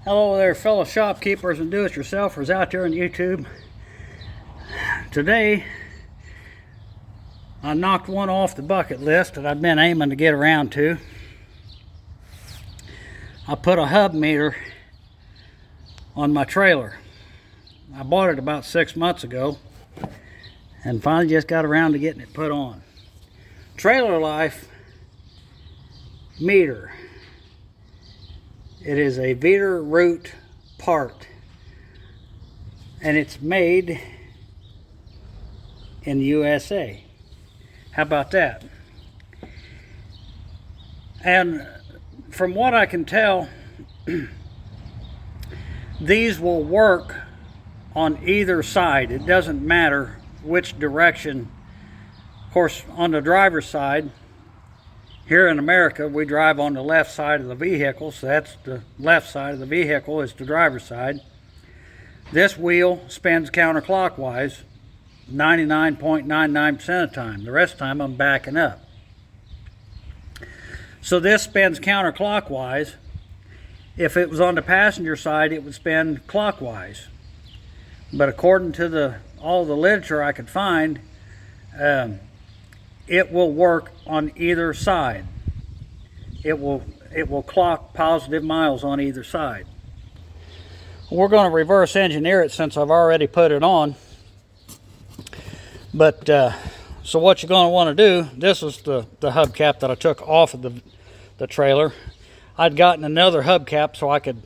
Hello there, fellow shopkeepers and do-it-yourselfers out there on YouTube. Today, I knocked one off the bucket list that I've been aiming to get around to. I put a hub meter on my trailer. I bought it about 6 months ago and finally just got around to getting it put on. Trailer life meter. It is a Veeder-Root part, and it's made in the USA. How about that? And from what I can tell, these will work on either side. It doesn't matter which direction. Of course, on the driver's side, here in America, we drive on the left side of the vehicle, so that's the left side of the vehicle is the driver's side. This wheel spins counterclockwise 99.99% of the time. The rest of the time, I'm backing up. So this spins counterclockwise. If it was on the passenger side, it would spin clockwise. But according to all the literature I could find, it will work on either side. It will clock positive miles on either side. We're going to reverse engineer it since I've already put it on. But so what you're going to want to do, this is the hubcap that I took off of the trailer. I'd gotten another hubcap so I could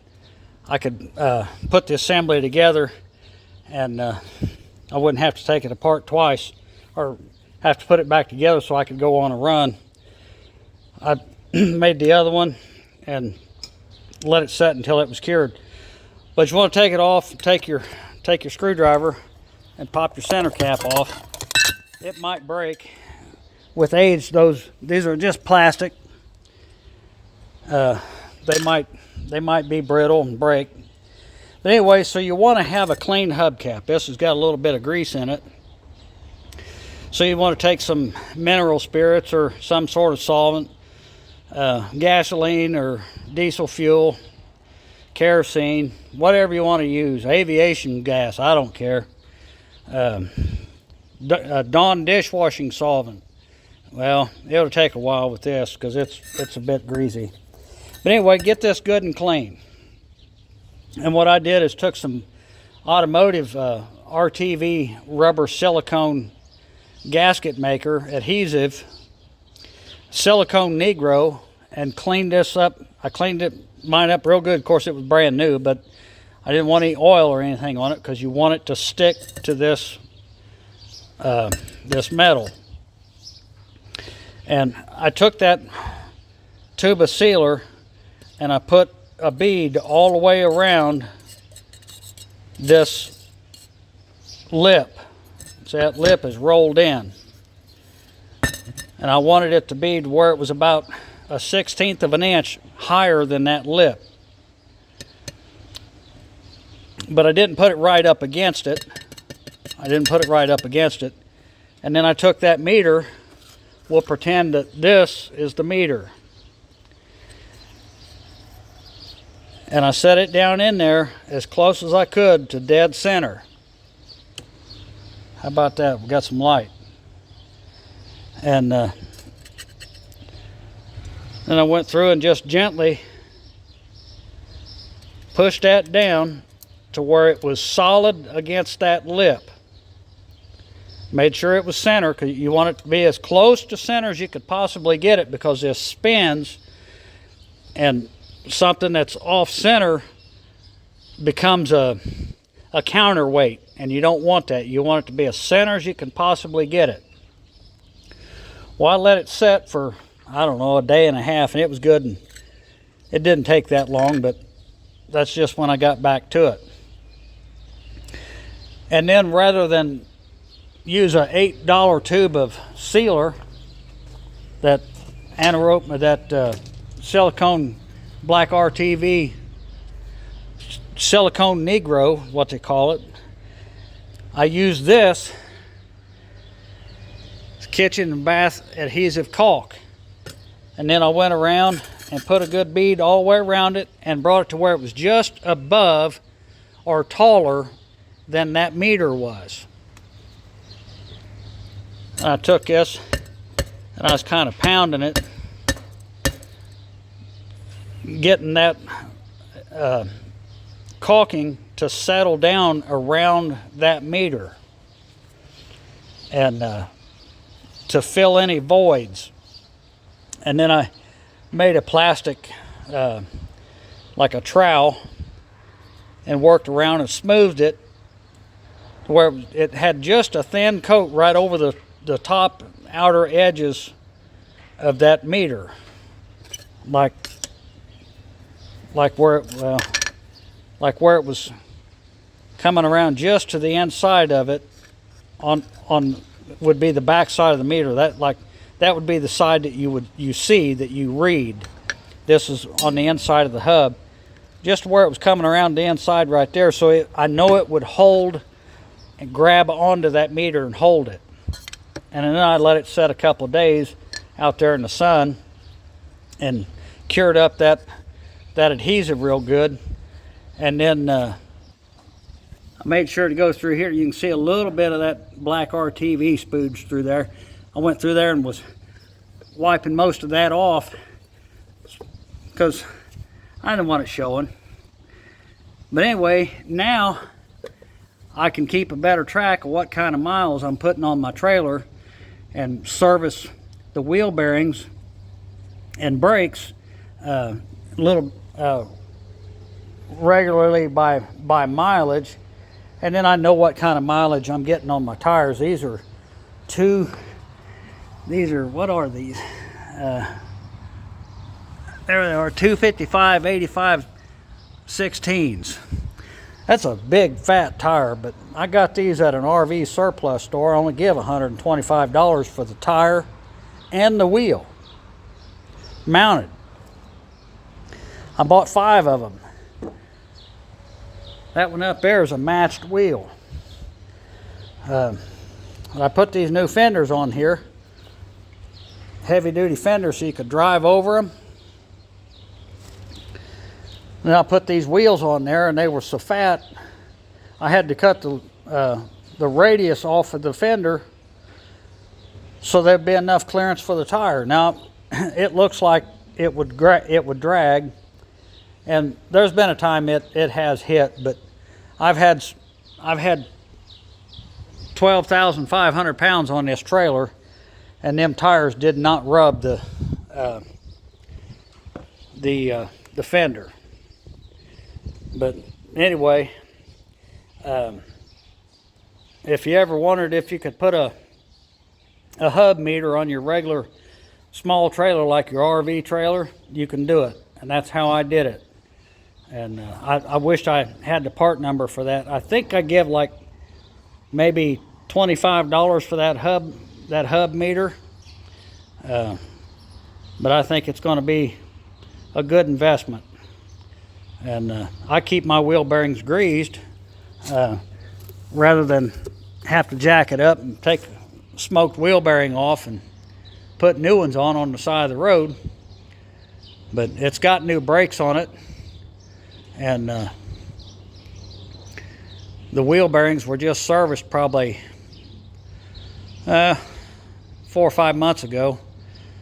put the assembly together, and I wouldn't have to take it apart twice or have to put it back together so I could go on a run. I made the other one and let it set until it was cured. But you want to take it off, take your screwdriver and pop your center cap off. It might break. With age, these are just plastic. They might be brittle and break. But anyway, so you want to have a clean hubcap. This has got a little bit of grease in it. So you want to take some mineral spirits or some sort of solvent, gasoline or diesel fuel, kerosene, whatever you want to use, aviation gas, I don't care. Dawn dishwashing solvent. Well, it'll take a while with this because it's a bit greasy. But anyway, get this good and clean. And what I did is took some automotive RTV rubber silicone gasket maker adhesive, silicone Negro, and cleaned this up. I cleaned mine up real good. Of course, it was brand new, but I didn't want any oil or anything on it because you want it to stick to this metal. And I took that tube of sealer and I put a bead all the way around this lip. So that lip is rolled in. And I wanted it to be to where it was about 1/16 of an inch higher than that lip. But I didn't put it right up against it. And then I took that meter. We'll pretend that this is the meter. And I set it down in there as close as I could to dead center. How about that? We got some light. And then I went through and just gently pushed that down to where it was solid against that lip. Made sure it was center because you want it to be as close to center as you could possibly get it, because this spins and something that's off center becomes a counterweight, and you don't want that. You want it to be as center as you can possibly get it. Well, I let it set for, I don't know, a day and a half, and it was good, and it didn't take that long, but that's just when I got back to it. And then rather than use an $8 tube of sealer, that silicone black RTV silicone Negro, what they call it, I use this kitchen and bath adhesive caulk. And then I went around and put a good bead all the way around it and brought it to where it was just above or taller than that meter was. I took this and I was kind of pounding it, getting that caulking to settle down around that meter and to fill any voids. And then I made a plastic like a trowel and worked around and smoothed it to where it had just a thin coat right over the top outer edges of that meter, like where it was coming around just to the inside of it on would be the back side of the meter. That would be the side that you see that you read. This is on the inside of the hub, just where it was coming around the inside right there. So I know it would hold and grab onto that meter and hold it. And then I let it set a couple of days out there in the sun and cured up that adhesive real good. And then I made sure to go through here. You can see a little bit of that black RTV spooge through there. I went through there and was wiping most of that off because I didn't want it showing. But anyway, now I can keep a better track of what kind of miles I'm putting on my trailer and service the wheel bearings and brakes regularly by mileage. And then I know what kind of mileage I'm getting on my tires. These are what are these? There they are, 255 85 16s. That's a big fat tire, but I got these at an RV surplus store. I only give $125 for the tire and the wheel mounted. I bought 5 of them. That one up there is a matched wheel. I put these new fenders on here, heavy duty fenders, so you could drive over them. Then I put these wheels on there, and they were so fat I had to cut the radius off of the fender so there'd be enough clearance for the tire. Now it looks like it would drag, and there's been a time it has hit, but I've had 12,500 pounds on this trailer, and them tires did not rub the fender. But anyway, if you ever wondered if you could put a hub meter on your regular small trailer like your RV trailer, you can do it, and that's how I did it. And I wished I had the part number for that. I think I give like maybe $25 for that hub meter, but I think it's going to be a good investment. And I keep my wheel bearings greased rather than have to jack it up and take smoked wheel bearing off and put new ones on the side of the road. But it's got new brakes on it, and the wheel bearings were just serviced probably 4 or 5 months ago.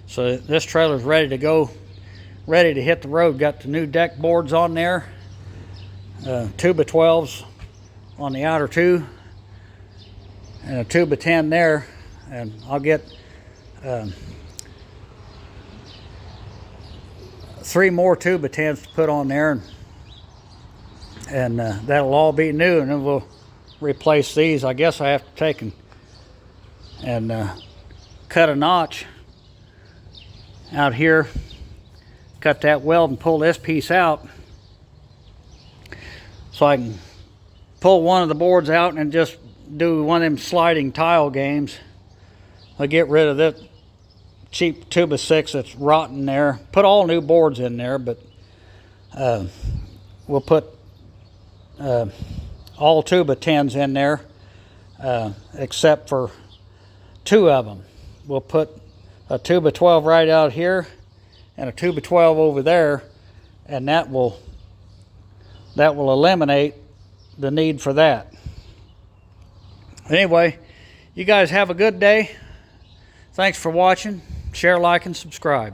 So this trailer's ready to go, ready to hit the road. Got the new deck boards on there, 2x12s on the outer two, and a 2x10 there. And I'll get 3 more 2x10s to put on there, and that'll all be new, and then we'll replace these. I guess I have to take and cut a notch out here, cut that weld and pull this piece out so I can pull one of the boards out and just do one of them sliding tile games. I'll get rid of that cheap 2x6 that's rotten there. Put all new boards in there, but we'll put all 2x10s in there except for 2 of them. We'll put a 2x12 right out here and a 2x12 over there, and that will eliminate the need for that. Anyway, you guys have a good day. Thanks for watching. Share, like, and subscribe.